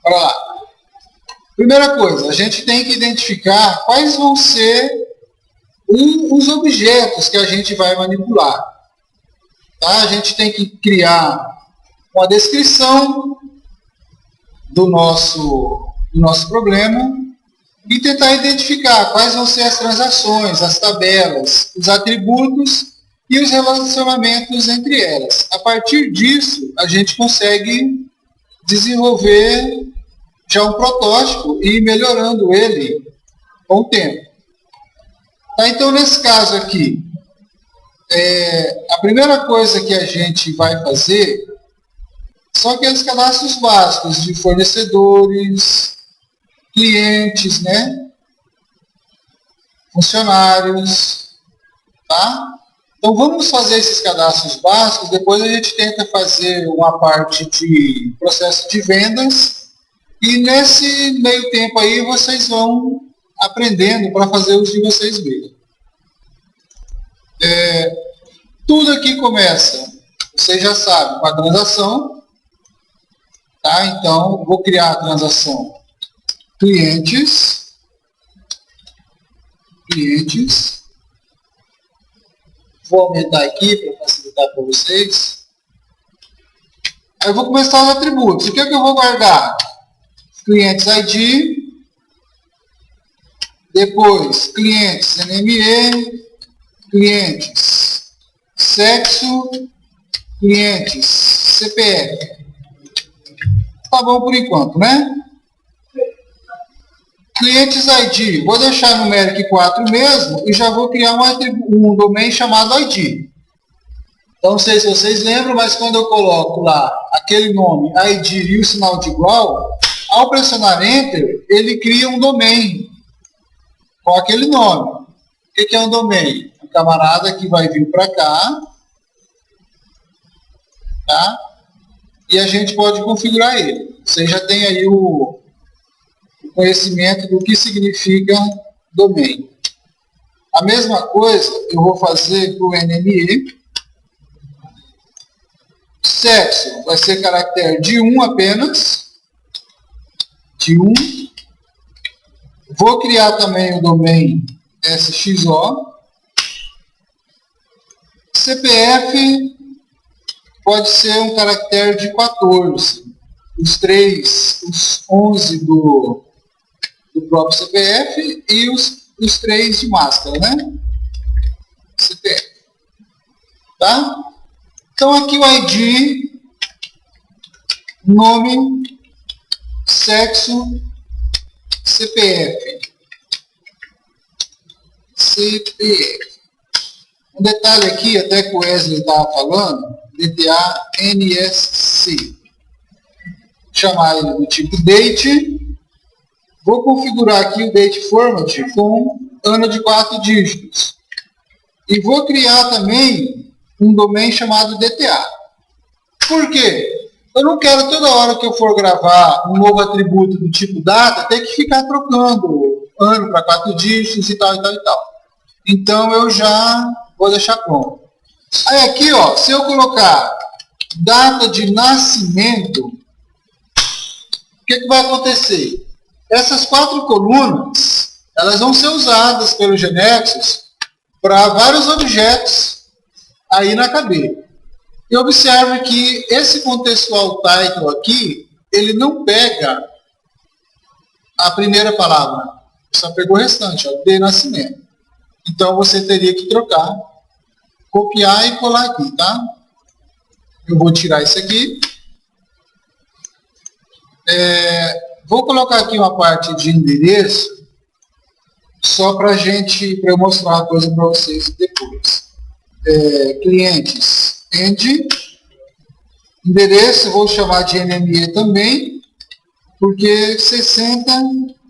Bora lá. Primeira coisa, a gente tem que identificar quais vão ser os objetos que a gente vai manipular. Tá? A gente tem que criar uma descrição do nosso problema e tentar identificar quais vão ser as transações, as tabelas, os atributos e os relacionamentos entre elas. A partir disso, a gente consegue desenvolver já um protótipo e ir melhorando ele com o tempo. Tá, então, nesse caso aqui, a primeira coisa que a gente vai fazer são aqueles cadastros básicos de fornecedores, clientes, né? Funcionários, tá? Então vamos fazer esses cadastros básicos, depois a gente tenta fazer uma parte de processo de vendas e nesse meio tempo aí vocês vão aprendendo para fazer os de vocês mesmos. Tudo aqui começa, vocês já sabem, com a transação, tá? Então vou criar a transação clientes, vou aumentar aqui para facilitar para vocês. Aí eu vou começar os atributos. O que é que eu vou guardar? Clientes ID, depois clientes NME, clientes sexo, clientes CPF. Tá bom por enquanto, né? Clientes ID, vou deixar numeric 4 mesmo e já vou criar um domain chamado ID. Então, não sei se vocês lembram, mas quando eu coloco lá aquele nome, ID e o sinal de igual, ao pressionar Enter, ele cria um domain com aquele nome. O que é um domain? Um camarada que vai vir para cá, tá? E a gente pode configurar ele. Você já tem aí o conhecimento do que significa domain. A mesma coisa eu vou fazer para o NME. Sexo vai ser caractere de 1 apenas. De 1. Vou criar também o domain SXO. CPF pode ser um caractere de 14. Os 11 do próprio CPF e os 3 de máscara, né? CPF. Tá? Então aqui o ID, nome, sexo, CPF. Um detalhe aqui, até que o Wesley estava falando, DTA NSC. Chamar ele do tipo date. Vou configurar aqui o date format com ano de 4 dígitos. E vou criar também um domain chamado DTA. Por quê? Eu não quero toda hora que eu for gravar um novo atributo do tipo data, ter que ficar trocando ano para 4 dígitos e tal, e tal, e tal. Então eu já vou deixar pronto. Aí aqui, ó, se eu colocar data de nascimento, o que vai acontecer? Essas 4 colunas, elas vão ser usadas pelo GeneXus para vários objetos aí na cadeia. E observe que esse contextual title aqui, ele não pega a primeira palavra, só pegou o restante, ó, de nascimento. Então você teria que trocar, copiar e colar aqui, tá? Eu vou tirar isso aqui. Vou colocar aqui uma parte de endereço, só para eu mostrar uma coisa para vocês depois. Clientes, end, endereço, vou chamar de NME também, porque 60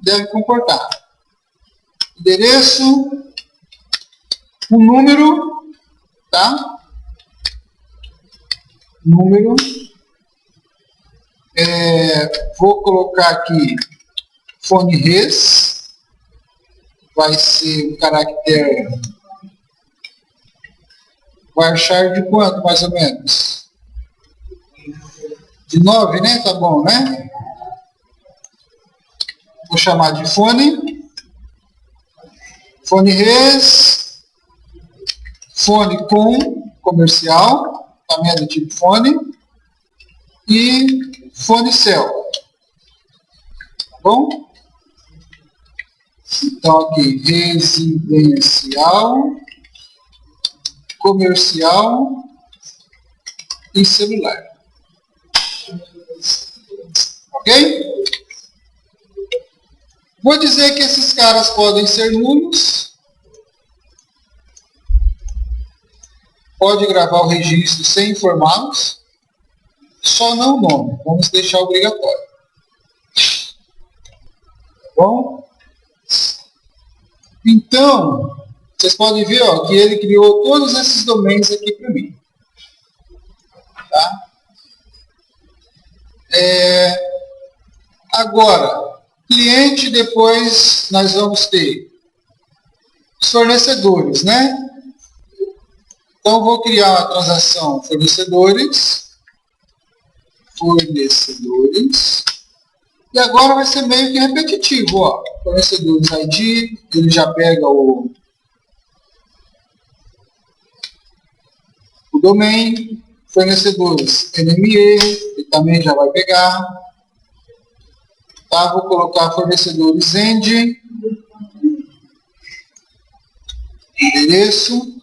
deve comportar. Endereço, um número, tá? Número. Vou colocar aqui fone res, vai ser um caractere varchar de quanto, mais ou menos? De 9, né? Tá bom, né? vou chamar de fone, fone res, fone com, comercial, também é do tipo fone, e fone cell. Tá bom? Então aqui, residencial, comercial e celular. Ok? Vou dizer que esses caras podem ser nulos. Pode gravar o registro sem informá-los. Só não o nome. Vamos deixar obrigatório. Tá bom? Então, vocês podem ver ó, que ele criou todos esses domains aqui para mim. Tá? Agora, cliente, depois nós vamos ter os fornecedores, né? Então, vou criar uma transação fornecedores. E agora vai ser meio que repetitivo, ó. Fornecedores ID, ele já pega o domain. Fornecedores NME, ele também já vai pegar. Tá, vou colocar fornecedores end, endereço,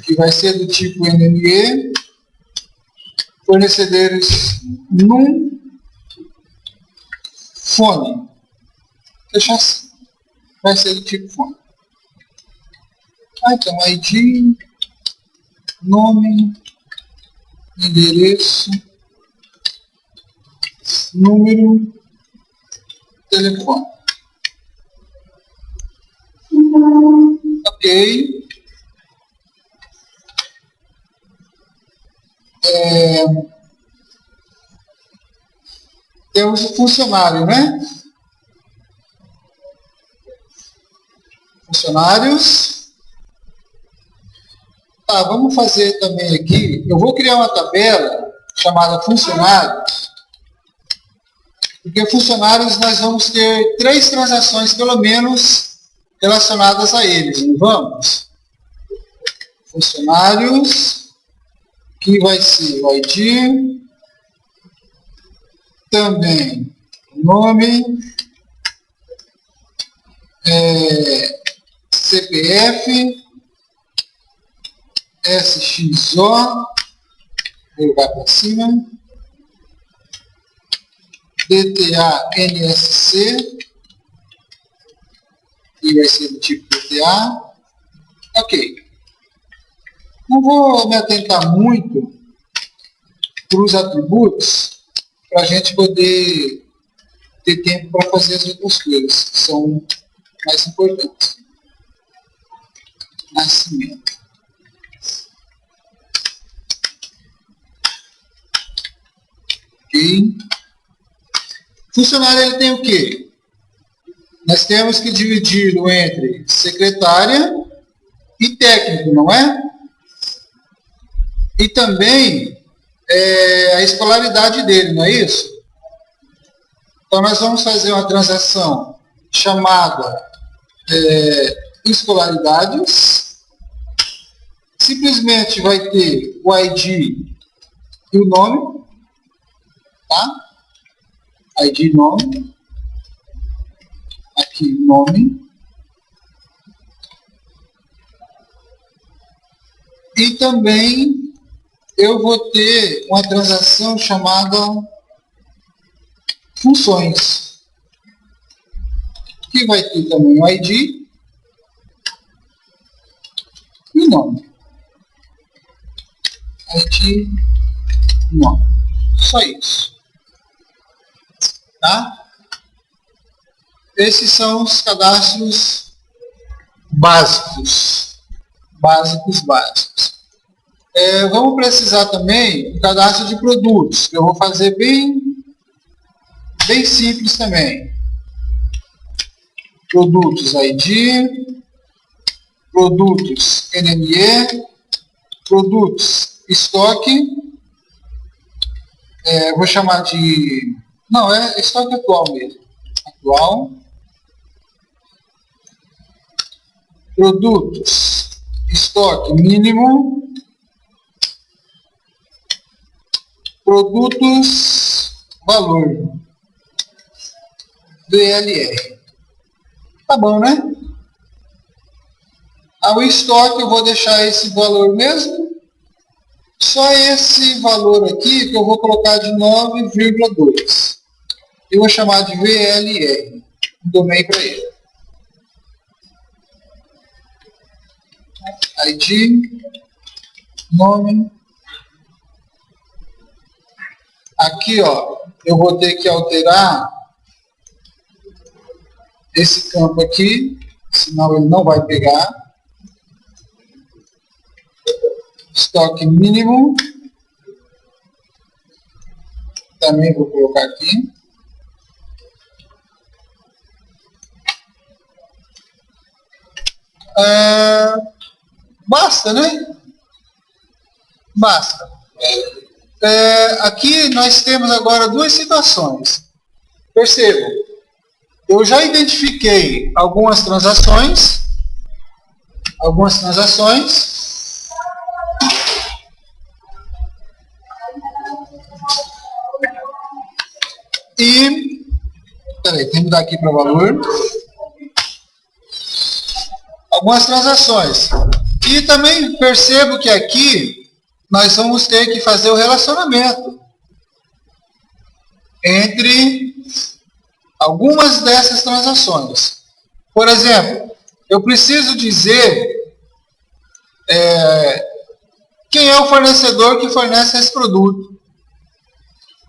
que vai ser do tipo NME. Fornecedores num fone. Deixa assim. Vai ser do tipo fone. Então, ID, nome, endereço, número, telefone. Ok. Temos o funcionário, né? Funcionários. Tá, vamos fazer também aqui. Eu vou criar uma tabela chamada funcionários. Porque funcionários nós vamos ter 3 transações, pelo menos, relacionadas a eles. Não vamos? Funcionários, que vai ser o ID, também o nome, CPF, SXO, vou jogar para cima, DTA NSC, e vai ser do tipo DTA. Ok. Não vou me atentar muito para os atributos, para a gente poder ter tempo para fazer as outras coisas, que são mais importantes. Nascimento. Ok. Funcionário, ele tem o quê? Nós temos que dividi-lo entre secretária e técnico, não é? E também a escolaridade dele, não é isso? Então, nós vamos fazer uma transação chamada escolaridades. Simplesmente vai ter o ID e o nome. Tá? ID e nome. Aqui, nome. E também eu vou ter uma transação chamada funções, que vai ter também o ID e o nome. ID, nome. Só isso. Tá? Esses são os cadastros básicos. Básicos. Vamos precisar também do cadastro de produtos, que eu vou fazer bem simples também. Produtos ID, produtos NME, produtos estoque, vou chamar de... Não, é estoque atual mesmo. igual produtos, estoque mínimo, produtos, valor, VLR. Tá bom, né? O estoque eu vou deixar esse valor mesmo. Só esse valor aqui que eu vou colocar de 9,2. Eu vou chamar de VLR. Domain para ele. ID, nome. Aqui, ó, eu vou ter que alterar esse campo aqui, senão ele não vai pegar. Estoque mínimo. Também vou colocar aqui. Basta, né? Basta. Aqui nós temos agora duas situações. Percebam, eu já identifiquei algumas transações. E, peraí, tem que mudar aqui para valor. Algumas transações. E também percebo que aqui nós vamos ter que fazer o relacionamento entre algumas dessas transações. Por exemplo, eu preciso dizer quem é o fornecedor que fornece esse produto.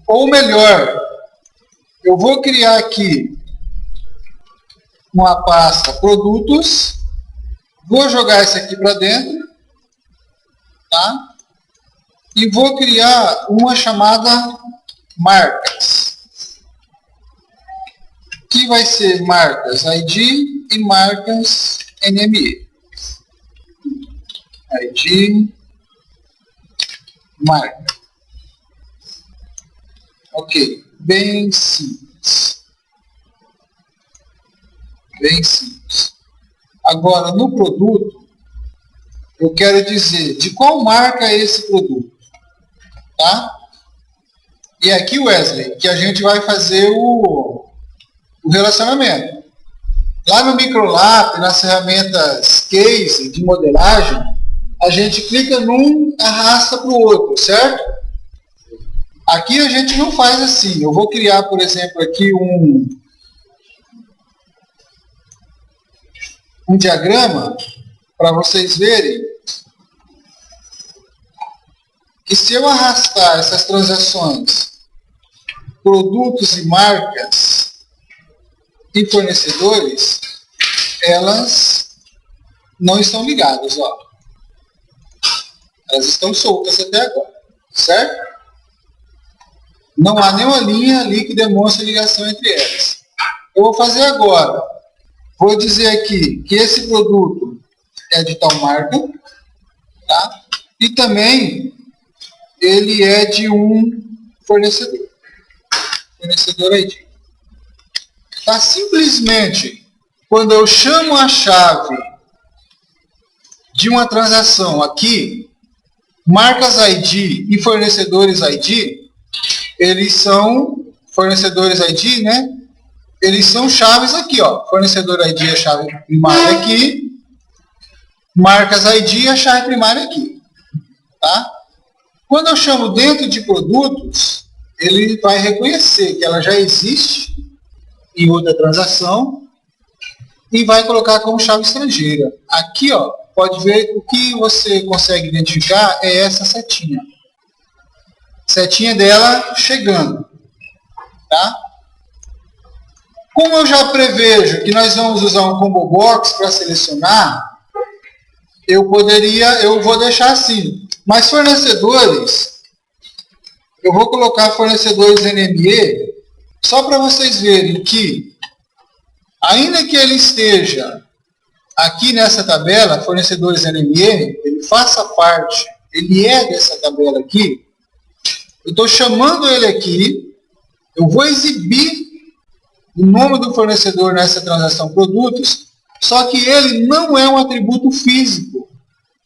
Ou melhor, eu vou criar aqui uma pasta produtos, vou jogar isso aqui para dentro, tá? E vou criar uma chamada marcas, que vai ser marcas ID e marcas NME. ID, marca. Ok, bem simples. Agora, no produto, eu quero dizer de qual marca é esse produto. Tá? E aqui, Wesley, que a gente vai fazer o relacionamento. Lá no Microlab, nas ferramentas Case de modelagem, a gente clica num, arrasta para o outro, certo? Aqui a gente não faz assim. Eu vou criar, por exemplo, aqui um diagrama para vocês verem que se eu arrastar essas transações, produtos e marcas e fornecedores, elas não estão ligadas, ó. Elas estão soltas até agora, certo? Não há nenhuma linha ali que demonstre ligação entre elas. Eu vou fazer agora. Vou dizer aqui que esse produto é de tal marca, tá? E também ele é de um fornecedor. Fornecedor ID. Tá? Simplesmente, quando eu chamo a chave de uma transação aqui, marcas ID e fornecedores ID, eles são fornecedores ID, né? Eles são chaves aqui, ó. Fornecedor ID é a chave primária aqui. Marcas ID é a chave primária aqui. Tá? Quando eu chamo dentro de produtos, ele vai reconhecer que ela já existe em outra transação e vai colocar como chave estrangeira. Aqui, ó, pode ver o que você consegue identificar é essa setinha. Setinha dela chegando. Tá? Como eu já prevejo que nós vamos usar um combo box para selecionar, eu vou deixar assim. Mas fornecedores, eu vou colocar fornecedores NME só para vocês verem que, ainda que ele esteja aqui nessa tabela, fornecedores NME, ele faça parte, ele é dessa tabela aqui, eu estou chamando ele aqui, eu vou exibir o nome do fornecedor nessa transação produtos, só que ele não é um atributo físico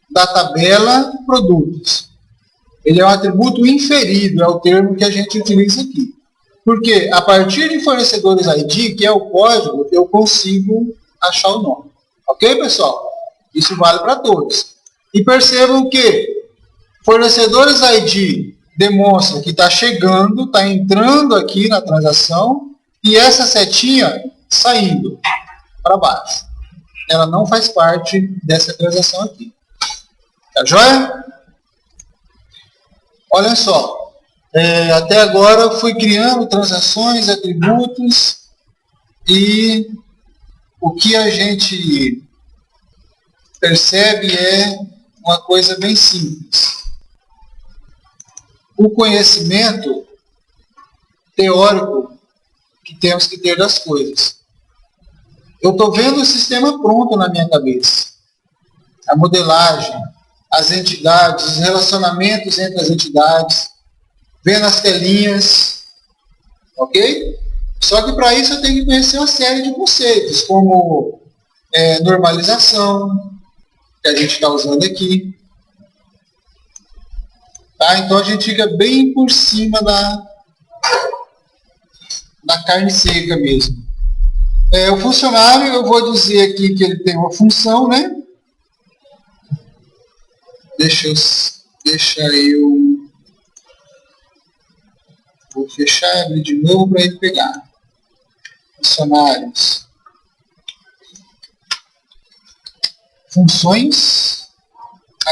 da tabela produtos. Ele é um atributo inferido, é o termo que a gente utiliza aqui. Porque a partir de fornecedores ID, que é o código, eu consigo achar o nome. Ok, pessoal? Isso vale para todos. E percebam que fornecedores ID demonstra que está chegando, está entrando aqui na transação e essa setinha saindo para baixo. Ela não faz parte dessa transação aqui. Tá joia? Olha só. Até agora eu fui criando transações, atributos e o que a gente percebe é uma coisa bem simples. O conhecimento teórico que temos que ter das coisas. Eu estou vendo o sistema pronto na minha cabeça. A modelagem, as entidades, os relacionamentos entre as entidades, vendo as telinhas, ok? Só que para isso eu tenho que conhecer uma série de conceitos, como normalização, que a gente está usando aqui. Tá? Então a gente fica bem por cima da carne seca mesmo. O funcionário, eu vou dizer aqui que ele tem uma função, né? Deixa eu vou fechar e abrir de novo para ele pegar. Funcionários. Funções,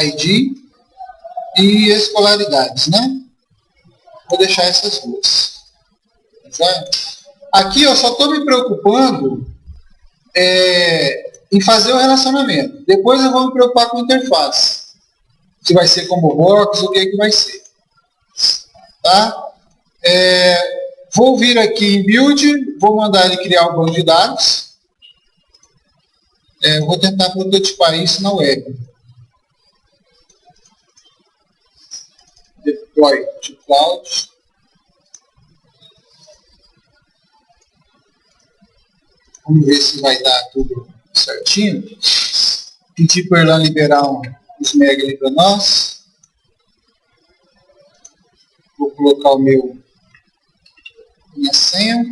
ID e escolaridades, né? Vou deixar essas duas. Tá? Aqui eu só estou me preocupando em fazer o relacionamento. Depois eu vou me preocupar com a interface. Se vai ser como box, o que é que vai ser. Tá? Vou vir aqui em build, vou mandar ele criar o banco de dados. Vou tentar prototipar isso na web. Deploy to cloud. Vamos ver se vai dar tudo certinho. Pedir para ela liberar os mega ali para nós. Vou colocar minha senha.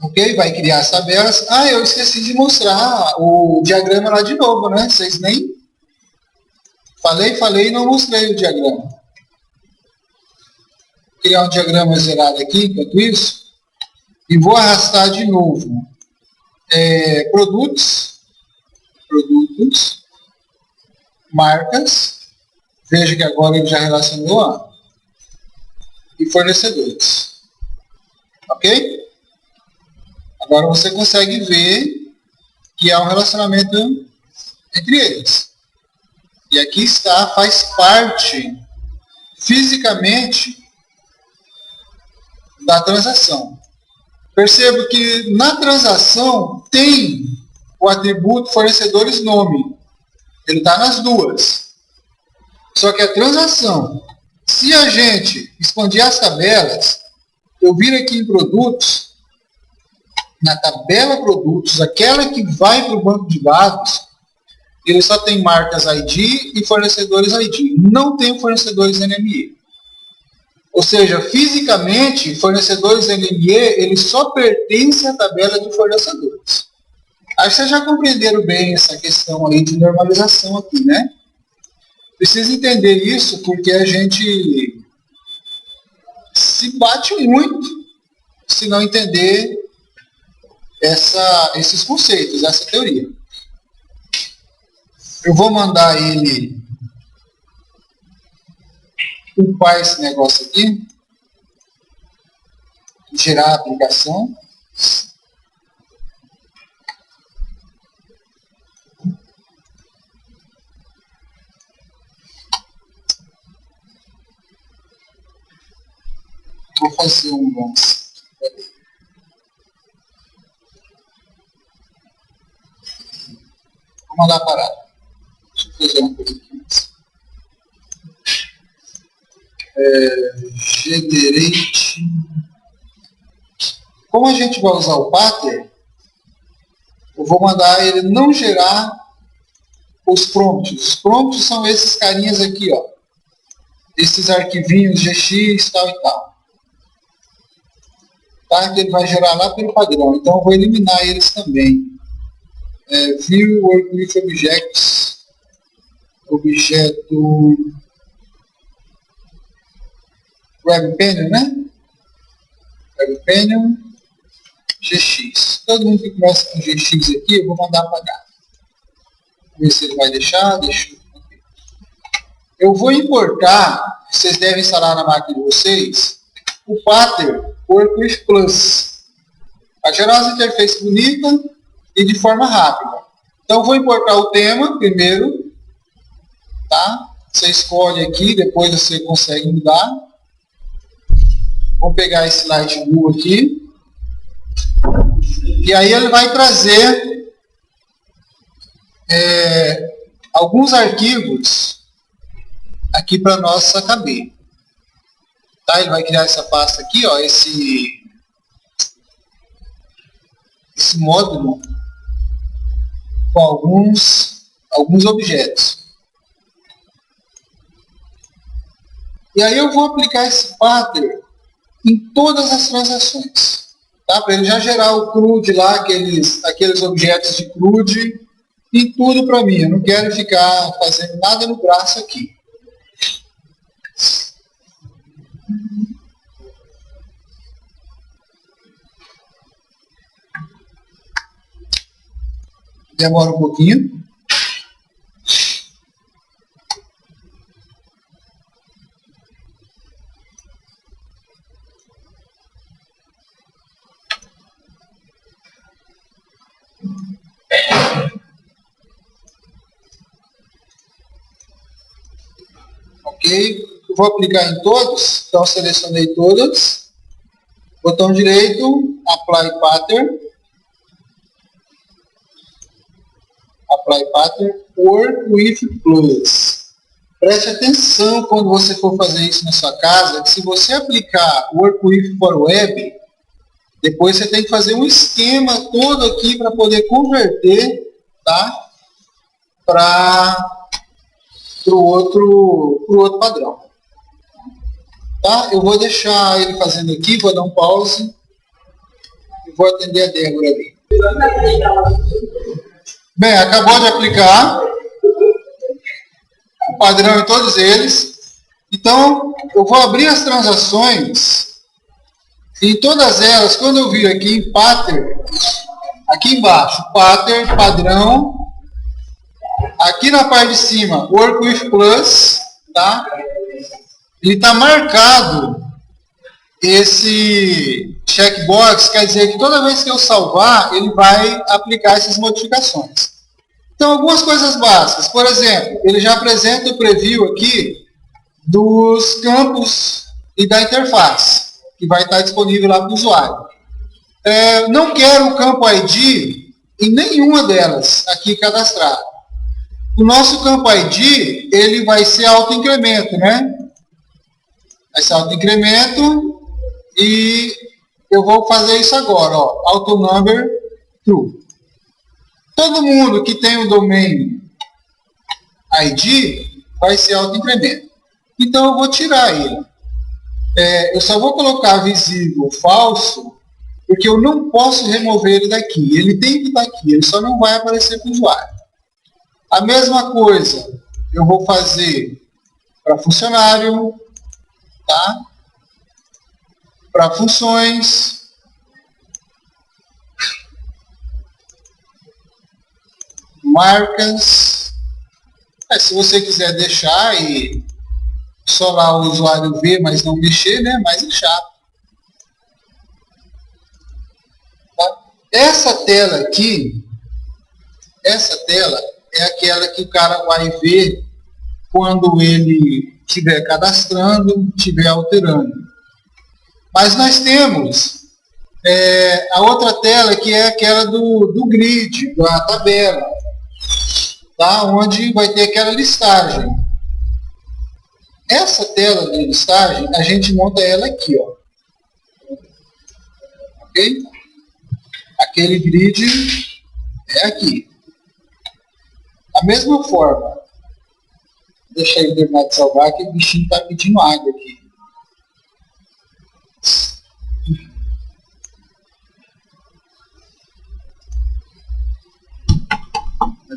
Ok, vai criar as tabelas. Eu esqueci de mostrar o diagrama lá de novo, né? Vocês nem... Falei e não mostrei o diagrama. Vou criar um diagrama zerado aqui, enquanto isso. E vou arrastar de novo. Produtos. Marcas. Veja que agora ele já relacionou. E fornecedores. Ok? Agora você consegue ver que há um relacionamento entre eles. E aqui está, faz parte fisicamente da transação. Percebo que na transação tem o atributo fornecedores nome. Ele está nas duas. Só que a transação, se a gente expandir as tabelas, eu vir aqui em produtos, na tabela produtos, aquela que vai para o banco de dados, ele só tem marcas ID e fornecedores ID. Não tem fornecedores NME. Ou seja, fisicamente, fornecedores NME, ele só pertence à tabela de fornecedores. Acho que vocês já compreenderam bem essa questão aí de normalização aqui, né? Precisa entender isso porque a gente se bate muito se não entender esses conceitos, essa teoria. Eu vou mandar ele upar esse negócio aqui, gerar a aplicação. Vou fazer um lance. Vou mandar parar. Deixa eu fazer uma coisa aqui. Generate. Como a gente vai usar o pattern, eu vou mandar ele não gerar os prompts. Os prompts são esses carinhas aqui, ó. Esses arquivinhos GX, tal e tal. Tá? Que ele vai gerar lá pelo padrão. Então eu vou eliminar eles também. View Work with Objects. Objeto WebPanion, né? WebPanion GX. Todo mundo que começa com GX aqui, eu vou mandar apagar. Vamos ver se ele vai deixar. Deixa. Eu vou importar, vocês devem instalar na máquina de vocês, o pattern Work with Plus. Para gerar as interfaces bonitas e de forma rápida. Então eu vou importar o tema primeiro. Tá? Você escolhe aqui, depois você consegue mudar. Vou pegar esse Light Blue aqui. E aí ele vai trazer alguns arquivos aqui para nossa KB. Tá? Ele vai criar essa pasta aqui, ó, esse módulo com alguns objetos. E aí eu vou aplicar esse pattern em todas as transações. Tá? Para ele já gerar o CRUD lá, aqueles objetos de CRUD, e tudo para mim. Eu não quero ficar fazendo nada no braço aqui. Demora um pouquinho. Ok, eu vou aplicar em todos, então selecionei todas, botão direito, Apply Pattern, Work with Plus. Preste atenção quando você for fazer isso na sua casa, que se você aplicar Work with for Web, depois você tem que fazer um esquema todo aqui para poder converter, tá? Para o outro padrão. Tá? Eu vou deixar ele fazendo aqui, vou dar um pause e vou atender a Débora ali. Bem, acabou de aplicar o padrão em todos eles. Então, eu vou abrir as transações e em todas elas, quando eu vir aqui em pattern, aqui embaixo, pattern, padrão, aqui na parte de cima, Work with Plus, tá? Ele está marcado esse checkbox, quer dizer que toda vez que eu salvar, ele vai aplicar essas modificações. Então, algumas coisas básicas. Por exemplo, ele já apresenta o preview aqui dos campos e da interface, que vai estar disponível lá para o usuário. Não quero o campo ID em nenhuma delas aqui cadastrado. O nosso campo ID, ele vai ser autoincremento, né? Vai ser autoincremento e eu vou fazer isso agora, ó, autonumber true. Todo mundo que tem o domain ID vai ser autoincremento. Então eu vou tirar ele. Eu só vou colocar visível falso, porque eu não posso remover ele daqui. Ele tem que estar aqui, ele só não vai aparecer para o usuário. A mesma coisa eu vou fazer para funcionário, tá? Para funções, marcas. Se você quiser deixar e só lá o usuário ver, mas não mexer, né? Mas é chato. Tá? Essa tela aqui, essa tela é aquela que o cara vai ver quando ele estiver cadastrando, estiver alterando. Mas nós temos a outra tela que é aquela do grid, da tabela. tá? Onde vai ter aquela listagem. Essa tela de listagem, a gente monta ela aqui, ó. Ok? Aquele grid é aqui. Da mesma forma, deixa ele terminar de salvar, que o bichinho está pedindo água aqui.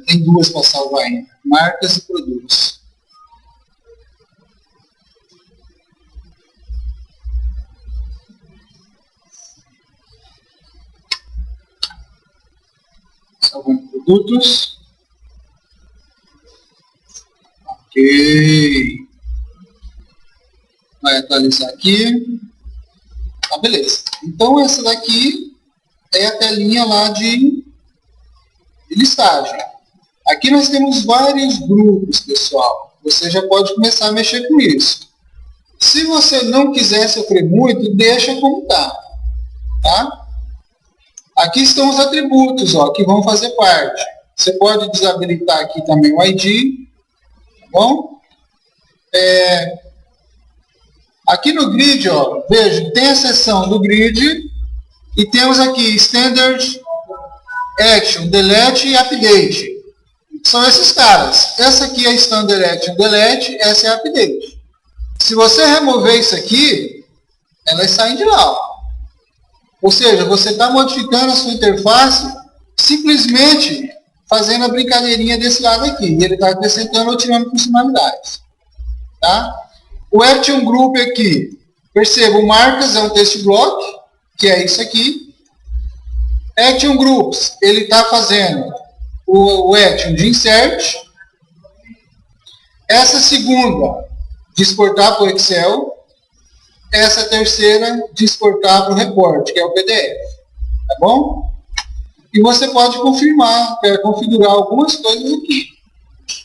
Tem duas para salvar ainda. Marcas e produtos. Salvando produtos. Ok. Vai atualizar aqui. Tá, beleza. Então essa daqui é a telinha lá de listagem. Aqui nós temos vários grupos, pessoal. Você já pode começar a mexer com isso. Se você não quiser sofrer muito, deixa como está. Tá? Aqui estão os atributos, ó, que vão fazer parte. Você pode desabilitar aqui também o ID. Tá bom? Aqui no grid, ó, veja, tem a seção do grid e temos aqui Standard, Action, Delete e Update. São esses caras. Essa aqui é Standard Action Delete, essa é Update. Se você remover isso aqui, elas saem de lá. Ó. Ou seja, você está modificando a sua interface simplesmente fazendo a brincadeirinha desse lado aqui. E ele está acrescentando ou tirando funcionalidades. Tá? O Action Group aqui, perceba, o Marcas é um text block, que é isso aqui. Action Groups, ele está fazendo o action de insert. Essa segunda, de exportar para o Excel. Essa terceira, de exportar para o report, que é o PDF. Tá bom? E você pode configurar algumas coisas aqui.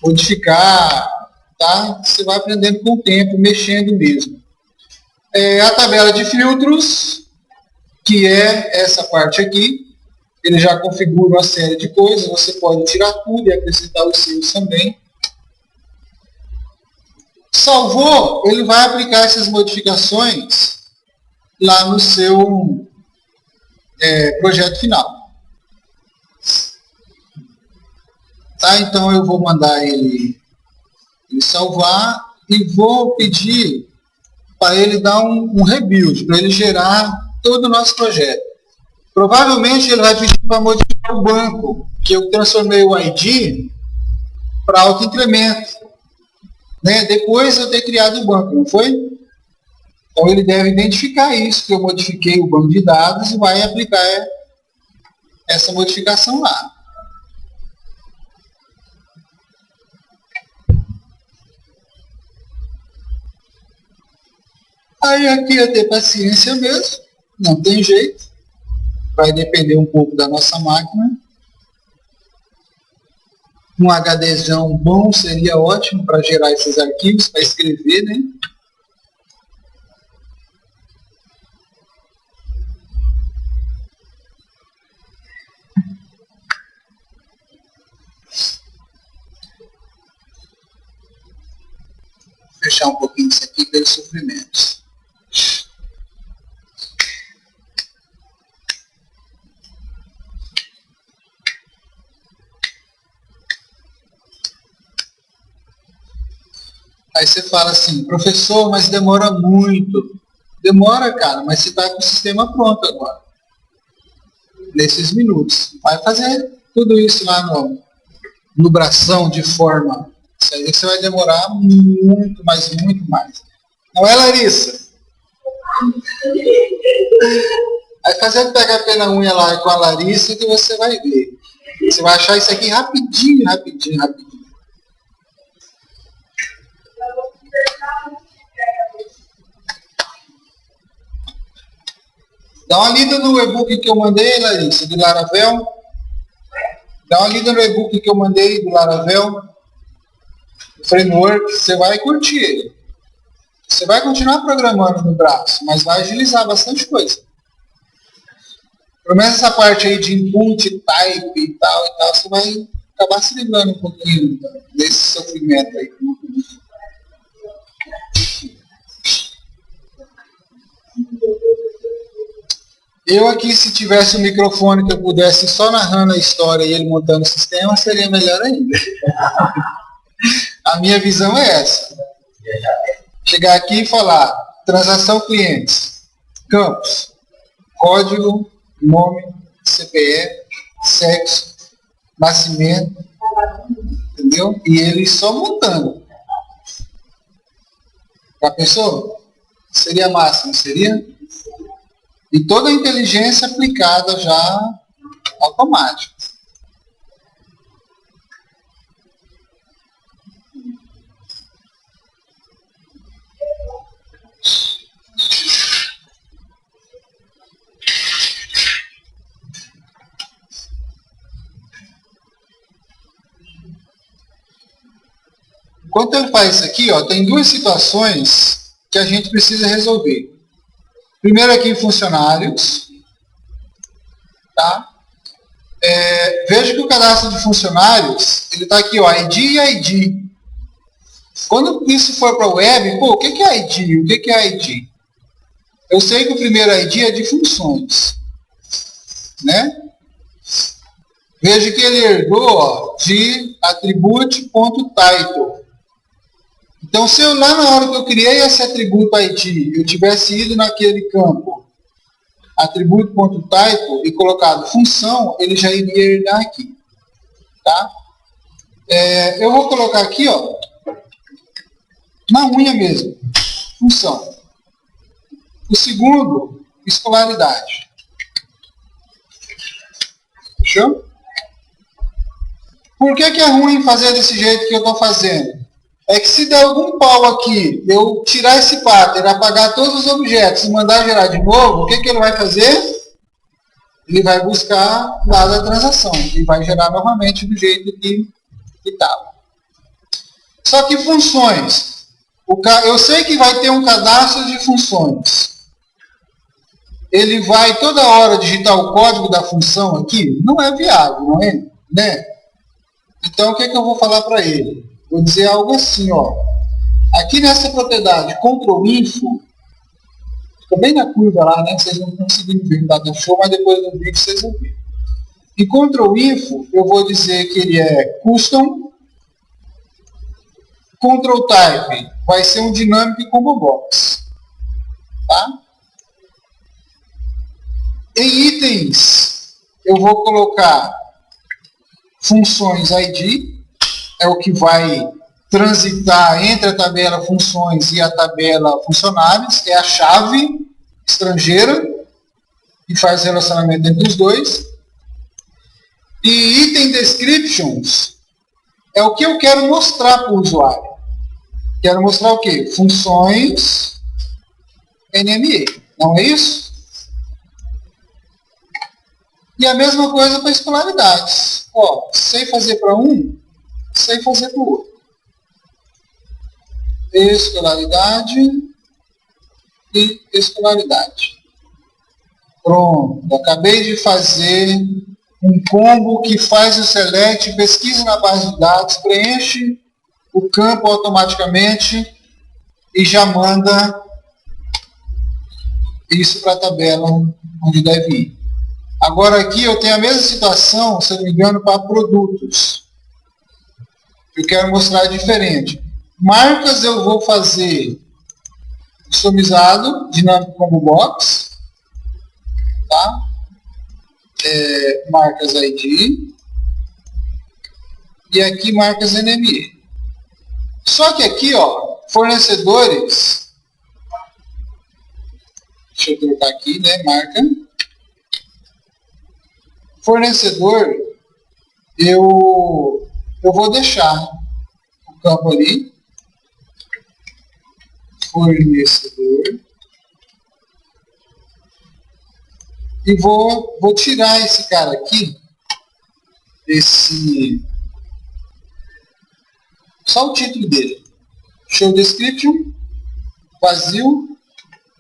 Modificar, tá? Você vai aprendendo com o tempo, mexendo mesmo. A tabela de filtros, que é essa parte aqui. Ele já configura uma série de coisas, você pode tirar tudo e acrescentar os seus também. Salvou, ele vai aplicar essas modificações lá no seu projeto final. Tá? Então eu vou mandar ele salvar e vou pedir para ele dar um rebuild, para ele gerar todo o nosso projeto. Provavelmente ele vai pedir para modificar o banco, que eu transformei o ID para auto-incremento. Né? Depois eu ter criado o banco, não foi? Então ele deve identificar isso, que eu modifiquei o banco de dados e vai aplicar essa modificação lá. Aí aqui é ter paciência mesmo, não tem jeito. Vai depender um pouco da nossa máquina. Um HDzão bom seria ótimo para gerar esses arquivos, para escrever, né? Vou fechar um pouquinho isso aqui pelos sofrimentos. Aí você fala assim, professor, mas demora muito. Demora, cara, mas você está com o sistema pronto agora. Nesses minutos. Vai fazer tudo isso lá no bração de forma. Isso aí você vai demorar muito, mas muito mais. Não é, Larissa? Aí fazendo pegar pela unha lá com a Larissa que você vai ver. Você vai achar isso aqui rapidinho, rapidinho, rapidinho. Dá uma lida no e-book que eu mandei, Larissa, do Laravel. Dá uma lida no e-book que eu mandei do Laravel. O framework, você vai curtir ele. Você vai continuar programando no braço, mas vai agilizar bastante coisa. Pelo menos essa parte aí de input, type e tal, você vai acabar se livrando um pouquinho desse sofrimento aí. Eu aqui, se tivesse um microfone que eu pudesse só narrando a história e ele montando o sistema, seria melhor ainda. A minha visão é essa. Chegar aqui e falar, transação clientes, campos, código, nome, CPF, sexo, nascimento, entendeu? E ele só montando. Já pensou? Seria massa, não seria? E toda a inteligência aplicada já automática. Enquanto ele faz isso aqui, ó, tem duas situações que a gente precisa resolver. Primeiro aqui em funcionários. Tá? Veja que o cadastro de funcionários, ele está aqui, ó, ID e ID. Quando isso for para a web, pô, o que é ID? O que é ID? Eu sei que o primeiro ID é de funções. Né? Veja que ele herdou, ó, de attribute.title. Então, se eu lá na hora que eu criei esse atributo ID, eu tivesse ido naquele campo atributo.title e colocado função, ele já iria herdar aqui. Tá? Eu vou colocar aqui, ó, na unha mesmo, função. O segundo, escolaridade. Fechou? Por que é ruim fazer desse jeito que eu estou fazendo? É que se der algum pau aqui, eu tirar esse pattern, apagar todos os objetos e mandar gerar de novo, o que ele vai fazer? Ele vai buscar lá da transação e vai gerar novamente do jeito que estava. Só que funções. Eu sei que vai ter um cadastro de funções. Ele vai toda hora digitar o código da função aqui? Não é viável, não é? Né? Então o que eu vou falar para ele? Vou dizer algo assim, ó. Aqui nessa propriedade Ctrl Info, fica bem na curva lá, né? Vocês não conseguiram ver no data show, mas depois do vídeo vocês vão ver. Em Ctrl Info, eu vou dizer que ele é custom. Ctrl Type vai ser um Dynamic Combo Box. Tá? Em itens, eu vou colocar funções ID. É o que vai transitar entre a tabela funções e a tabela funcionários. É a chave estrangeira que faz relacionamento entre os dois. E item descriptions é o que eu quero mostrar para o usuário. Quero mostrar o quê? Funções NME. Não é isso? E a mesma coisa para escolaridades. Ó, sei fazer para um, sei fazer para o outro. Escolaridade e escolaridade. Pronto. Acabei de fazer um combo que faz o select, pesquisa na base de dados, preenche o campo automaticamente e já manda isso para a tabela onde deve ir. Agora aqui eu tenho a mesma situação, se não me engano, para produtos. Eu quero mostrar diferente. Marcas eu vou fazer customizado, Dynamic Combo Box. Tá? Marcas ID. E aqui marcas NME. Só que aqui, ó, fornecedores. Deixa eu trocar aqui, né? Marca. Fornecedor, eu vou deixar o campo ali. Fornecedor. E vou tirar esse cara aqui. Só o título dele. Show description. Vazio.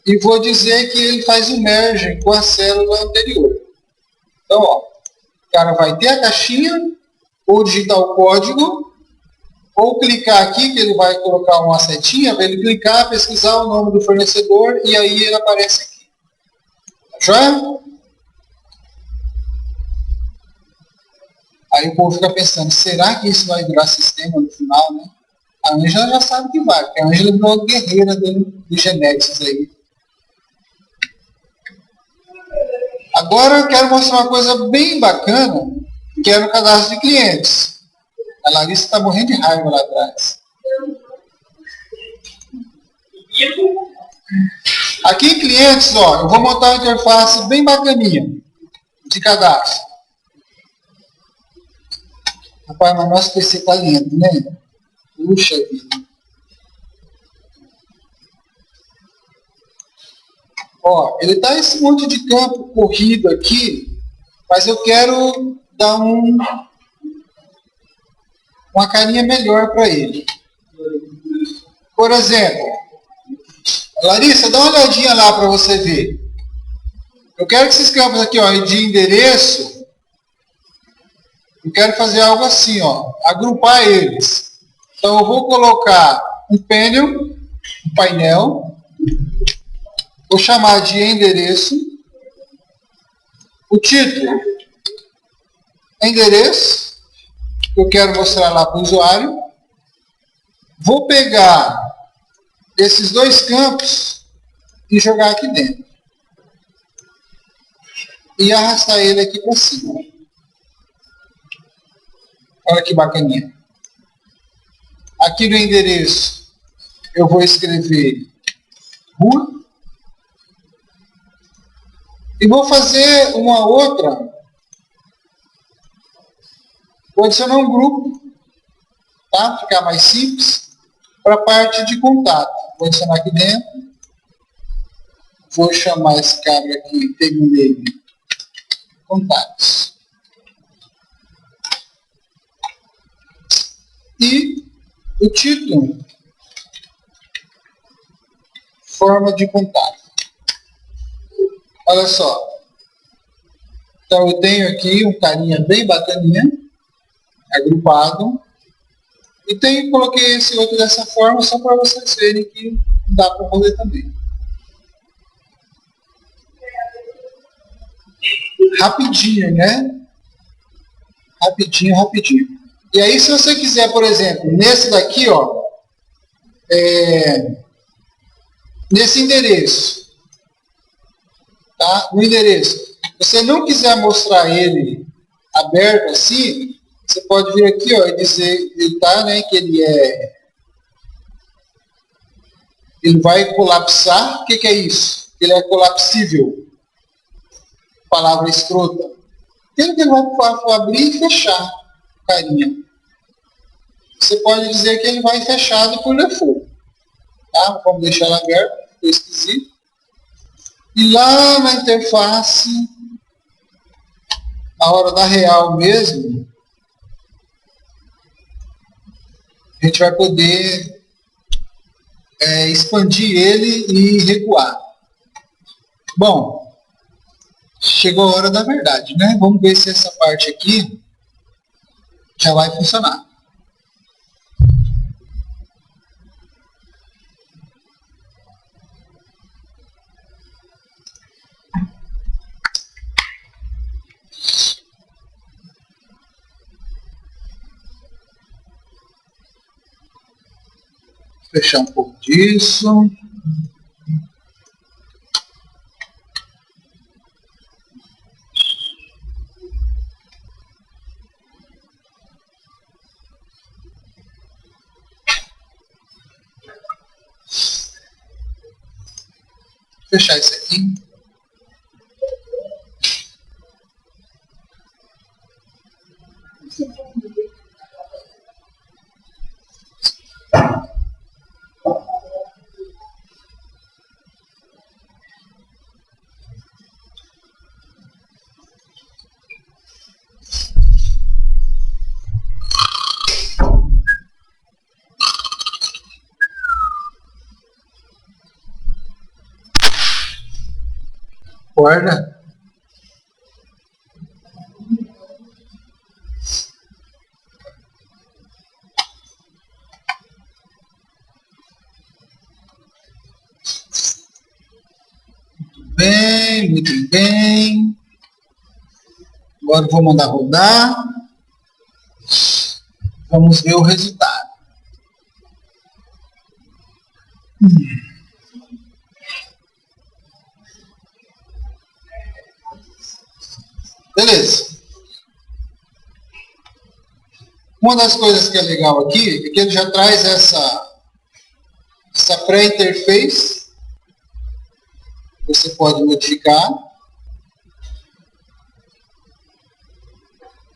E vou dizer que ele faz o merge com a célula anterior. Então, ó, o cara vai ter a caixinha ou digitar o código, ou clicar aqui, que ele vai colocar uma setinha, para ele clicar, pesquisar o nome do fornecedor, e aí ele aparece aqui. Tá joia? Aí o povo fica pensando, será que isso vai virar sistema no final, né? A Ângela já sabe que vai, porque a Ângela virou guerreira do Genesis aí. Agora eu quero mostrar uma coisa bem bacana, que é no cadastro de clientes. A Larissa está morrendo de raiva lá atrás. Aqui em clientes, ó, eu vou montar uma interface bem bacaninha de cadastro. Rapaz, mas nosso PC está lento, né? Puxa vida. Ó, ele tá esse monte de campo corrido aqui, mas eu quero dar uma carinha melhor para ele. Por exemplo, Larissa, dá uma olhadinha lá para você ver. Eu quero que esses campos aqui, ó, de endereço, eu quero fazer algo assim, ó, agrupar eles. Então eu vou colocar um painel, vou chamar de endereço, o título, endereço, que eu quero mostrar lá para o usuário. Vou pegar esses dois campos e jogar aqui dentro. E arrastar ele aqui para cima. Olha que bacaninha. Aqui no endereço, eu vou escrever rua. E vou fazer uma outra. Vou adicionar um grupo, tá? Ficar mais simples. Para a parte de contato. Vou adicionar aqui dentro. Vou chamar esse cara aqui, table name, contatos. E o título, forma de contato. Olha só. Então eu tenho aqui um carinha bem bacaninha, agrupado. E coloquei esse outro dessa forma só para vocês verem que dá para fazer também. Rapidinho, né? Rapidinho, rapidinho. E aí se você quiser, por exemplo, nesse daqui, ó, nesse endereço, tá? No endereço, você não quiser mostrar ele aberto assim, você pode vir aqui, ó, e dizer, né, que ele vai colapsar. O que é isso? Ele é colapsível. Palavra escrota. Ele vai abrir e fechar, carinha. Você pode dizer que ele vai fechado por default. Tá? Vamos deixar ele aberto, ficou esquisito. E lá na interface, na hora da real mesmo, a gente vai poder expandir ele e recuar. Bom, chegou a hora da verdade, né? Vamos ver se essa parte aqui já vai funcionar. Fechar um pouco disso. Fechar isso aqui. Acorda. muito bem. Agora eu vou mandar rodar. Vamos ver o resultado. Beleza. Uma das coisas que é legal aqui é que ele já traz essa pré-interface. Você pode modificar.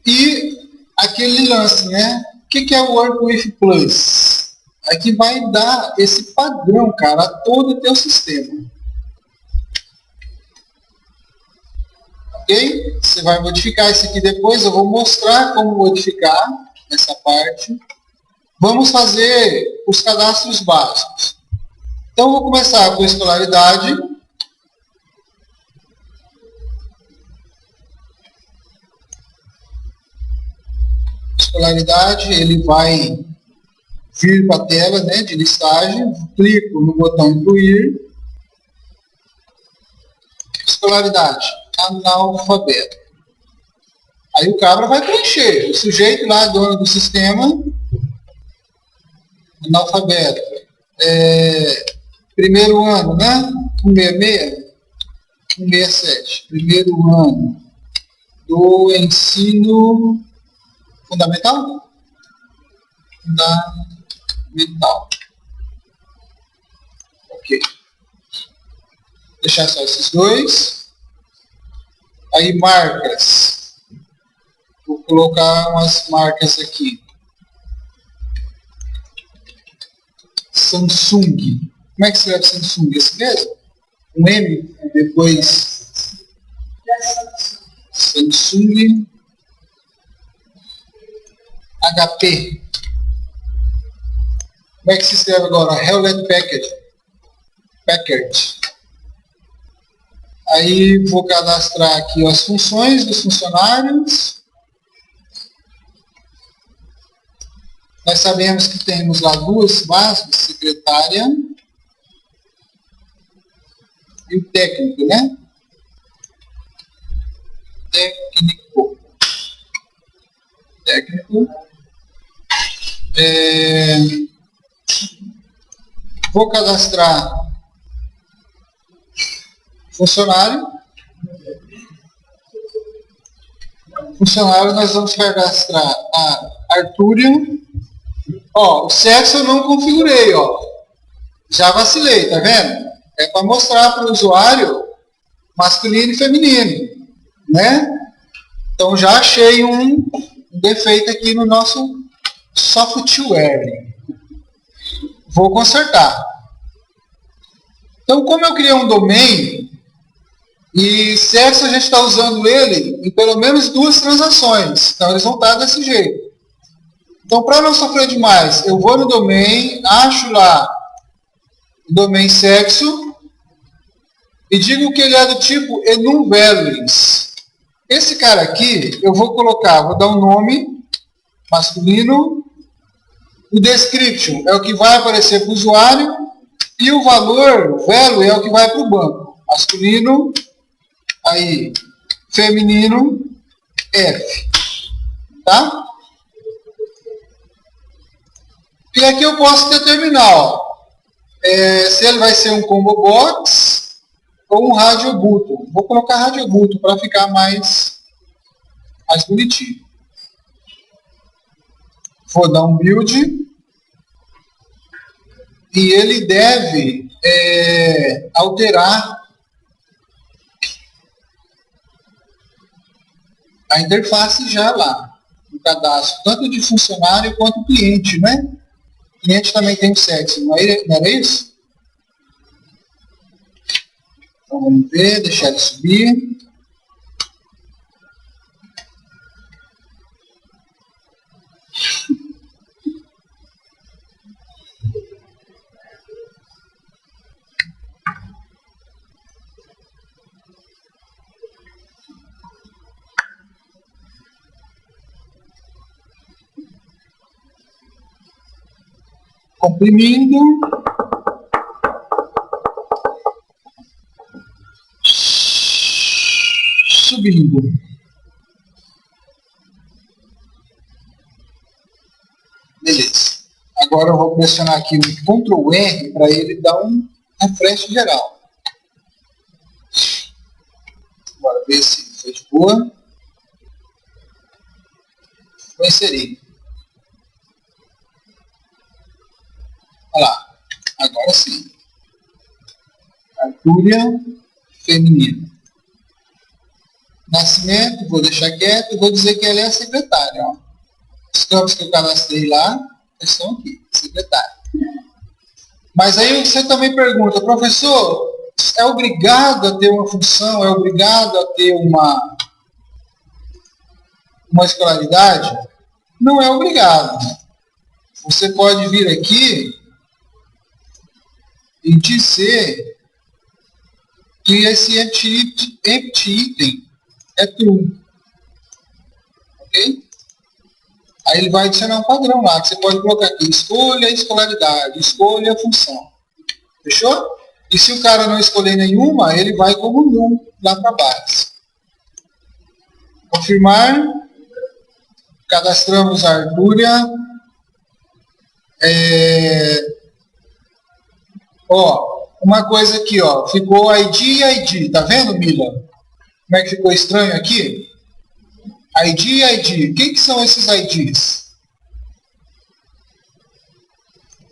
E aquele lance, né? O que é o Work with Plus? Aqui vai dar esse padrão, cara, a todo o teu sistema. Ok? Você vai modificar isso aqui depois. Eu vou mostrar como modificar essa parte. Vamos fazer os cadastros básicos. Então, eu vou começar com escolaridade. Escolaridade, ele vai vir para a tela, né, de listagem. Clico no botão incluir. Escolaridade, analfabeto. Aí o cabra vai preencher. O sujeito lá, dono do sistema, analfabeto. Primeiro ano, né? 166, 167. Primeiro ano do ensino fundamental? Fundamental. Ok. Vou deixar só esses dois. Aí marcas. Vou colocar umas marcas aqui. Samsung. Como é que escreve Samsung? Esse mesmo? Um M, depois Samsung. HP. Como é que se escreve agora? Hewlett Packard. Aí vou cadastrar aqui as funções dos funcionários. Nós sabemos que temos lá duas básicas, secretária e o técnico, né? Técnico. Vou cadastrar funcionário. Funcionário nós vamos cadastrar a Arturian. Ó, o sexo eu não configurei, ó. Já vacilei, tá vendo? É para mostrar para o usuário masculino e feminino, né? Então já achei um defeito aqui no nosso software. Vou consertar. Então, como eu criei um domain e sexo a gente está usando ele em pelo menos 2 transações, então eles vão estar desse jeito. Então, para não sofrer demais, eu vou no domain, acho lá o domain sexo e digo que ele é do tipo enumValues. Esse cara aqui, eu vou colocar, vou dar um nome masculino, o description é o que vai aparecer para o usuário e o valor, o value, é o que vai para o banco. Masculino, aí, feminino, F. Tá? E aqui eu posso determinar, ó, se ele vai ser um combo box ou um radio button. Vou colocar radio button para ficar mais bonitinho. Vou dar um build e ele deve alterar a interface já lá no cadastro, tanto de funcionário quanto cliente, né? O cliente também tem o sexo, não era isso? Então vamos ver, deixar ele subir. Comprimindo. subindo. Beleza. Agora eu vou pressionar aqui o Ctrl R para ele dar um refresh geral. Bora ver se foi de boa. Vou inserir. Olha lá. Agora sim. Artúria feminina. Nascimento, vou deixar quieto, vou dizer que ela é a secretária. Ó. Os campos que eu cadastrei lá estão aqui, secretária. Mas aí você também pergunta, professor, é obrigado a ter uma função, é obrigado a ter uma escolaridade? Não é obrigado. Você pode vir aqui e dizer que esse empty item é true. Ok? Aí ele vai adicionar um padrão lá, que você pode colocar aqui, escolha a escolaridade, escolha a função. Fechou? E se o cara não escolher nenhuma, ele vai como null lá para baixo. Confirmar. Cadastramos a Artúria. Ó, uma coisa aqui, ó, ficou ID e ID, tá vendo, Mila? Como é que ficou estranho aqui? ID e ID. O que são esses IDs?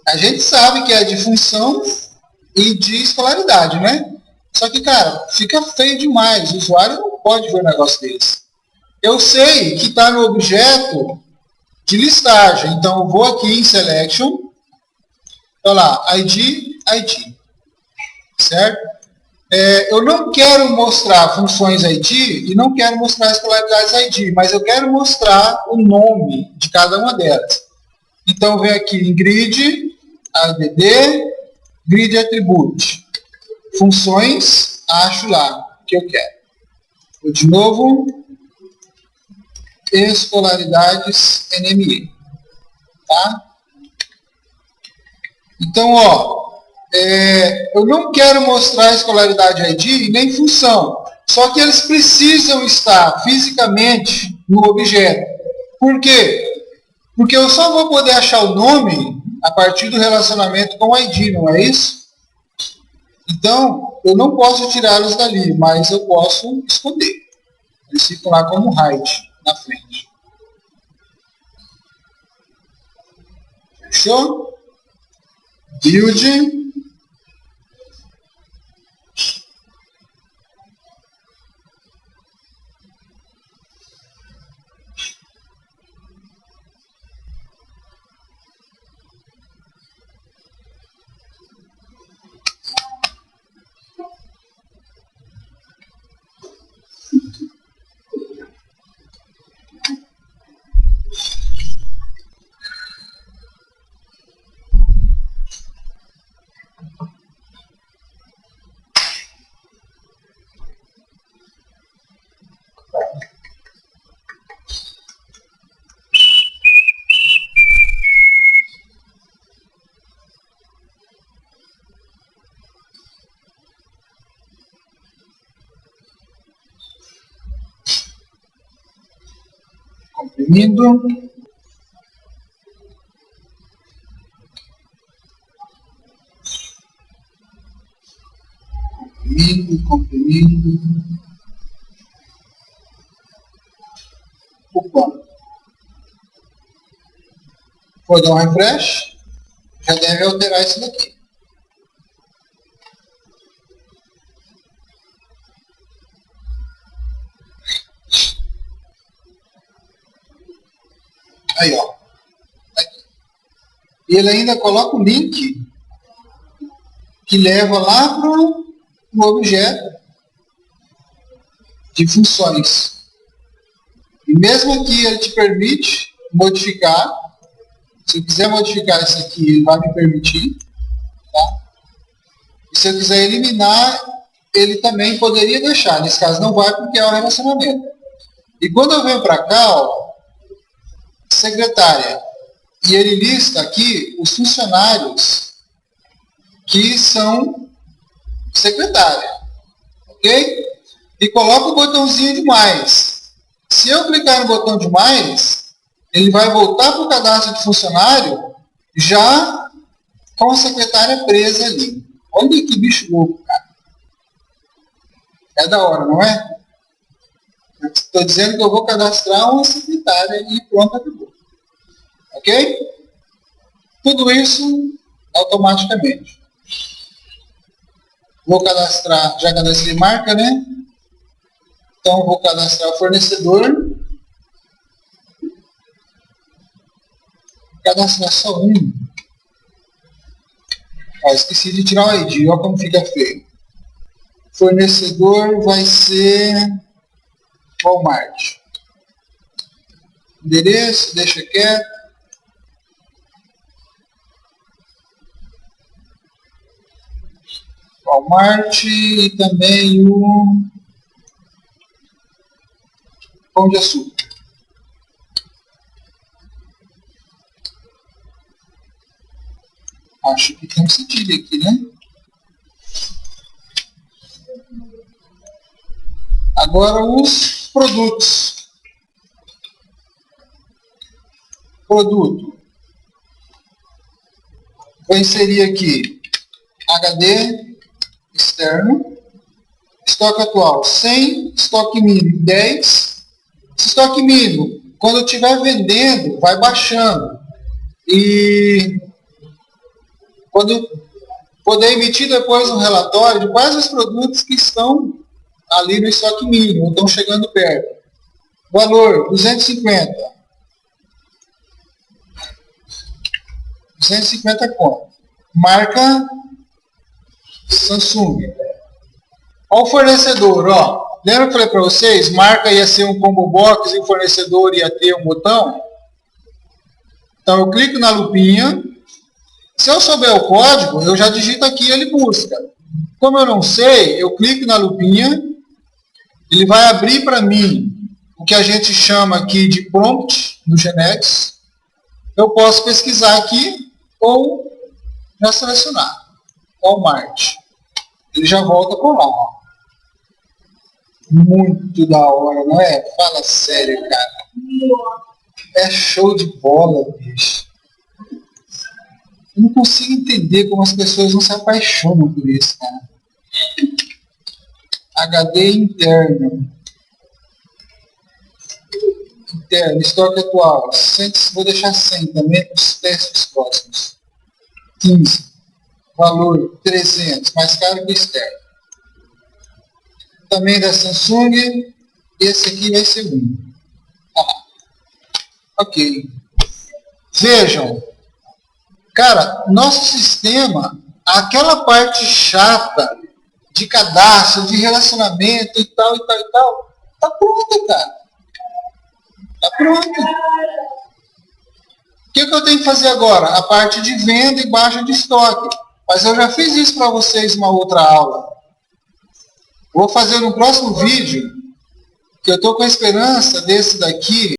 A gente sabe que é de função e de escolaridade, né? Só que, cara, fica feio demais. O usuário não pode ver um negócio desse. Eu sei que está no objeto de listagem. Então, eu vou aqui em Selection. Olha lá, ID, ID. Certo? Eu não quero mostrar funções ID e não quero mostrar escolaridades ID, mas eu quero mostrar o nome de cada uma delas. Então, eu venho aqui em Grid, ADD, Grid Attribute. Funções, acho lá o que eu quero. Vou de novo, escolaridades NME. Tá? Então, ó, eu não quero mostrar a escolaridade ID nem função. Só que eles precisam estar fisicamente no objeto. Por quê? Porque eu só vou poder achar o nome a partir do relacionamento com o ID, não é isso? Então, eu não posso tirá-los dali, mas eu posso esconder. Eles ficam lá como hide na frente. Fechou? Build. Comprimindo. Comprimindo. Opa. Vou dar um refresh. Já deve alterar isso daqui. Aí, ó. Aqui. E ele ainda coloca o link que leva lá para o objeto de funções. E mesmo aqui ele te permite modificar. Se eu quiser modificar isso aqui, ele vai me permitir. Tá? E se eu quiser eliminar, ele também poderia deixar. Nesse caso não vai porque é o relacionamento. E quando eu venho para cá, ó, secretária, e ele lista aqui os funcionários que são secretária. Ok? e coloco o botãozinho de mais. Se eu clicar no botão de mais, ele vai voltar para o cadastro de funcionário já com a secretária presa ali. Olha que bicho louco, cara. É da hora, não é? Estou dizendo que eu vou cadastrar uma secretária e pronto, acabou. Ok? Tudo isso automaticamente. Vou cadastrar, já cadastrei marca, né? Então vou cadastrar o fornecedor. Cadastrar só um. Ó, esqueci de tirar o ID, olha como fica feio. Fornecedor vai ser Walmart. Endereço, deixa quieto. Walmart e também o Pão de Açúcar. Acho que tem um sentido aqui, né? Agora os produtos. Produto. Vou inserir aqui HD externo. Estoque atual 100, estoque mínimo 10. Estoque mínimo, quando eu estiver vendendo, vai baixando. E quando poder emitir depois um relatório de quais os produtos que estão ali no estoque mínimo, estão chegando perto. Valor, 250. 250 conto. Marca Samsung. Olha o fornecedor, ó. Lembra que eu falei para vocês? Marca ia ser um combo box e o fornecedor ia ter um botão? Então eu clico na lupinha. Se eu souber o código, eu já digito aqui e ele busca. Como eu não sei, eu clico na lupinha. Ele vai abrir para mim o que a gente chama aqui de prompt no Genex. Eu posso pesquisar aqui ou já selecionar. Walmart. Ele já volta para lá. Ó. Muito da hora, não é? Fala sério, cara. É show de bola, bicho. Eu não consigo entender como as pessoas não se apaixonam por isso, cara. HD interno. Interno, estoque atual. 100, vou deixar 100 também para os testes próximos. 15. Valor 300, mais caro que o externo. Também da Samsung. Esse aqui vai ser 1. Ok. Vejam. Cara, nosso sistema, aquela parte chata de cadastro, de relacionamento e tal, tá pronto, cara. Tá pronto. O que eu tenho que fazer agora? A parte de venda e baixa de estoque. Mas eu já fiz isso para vocês em uma outra aula. Vou fazer no próximo vídeo, que eu estou com a esperança desse daqui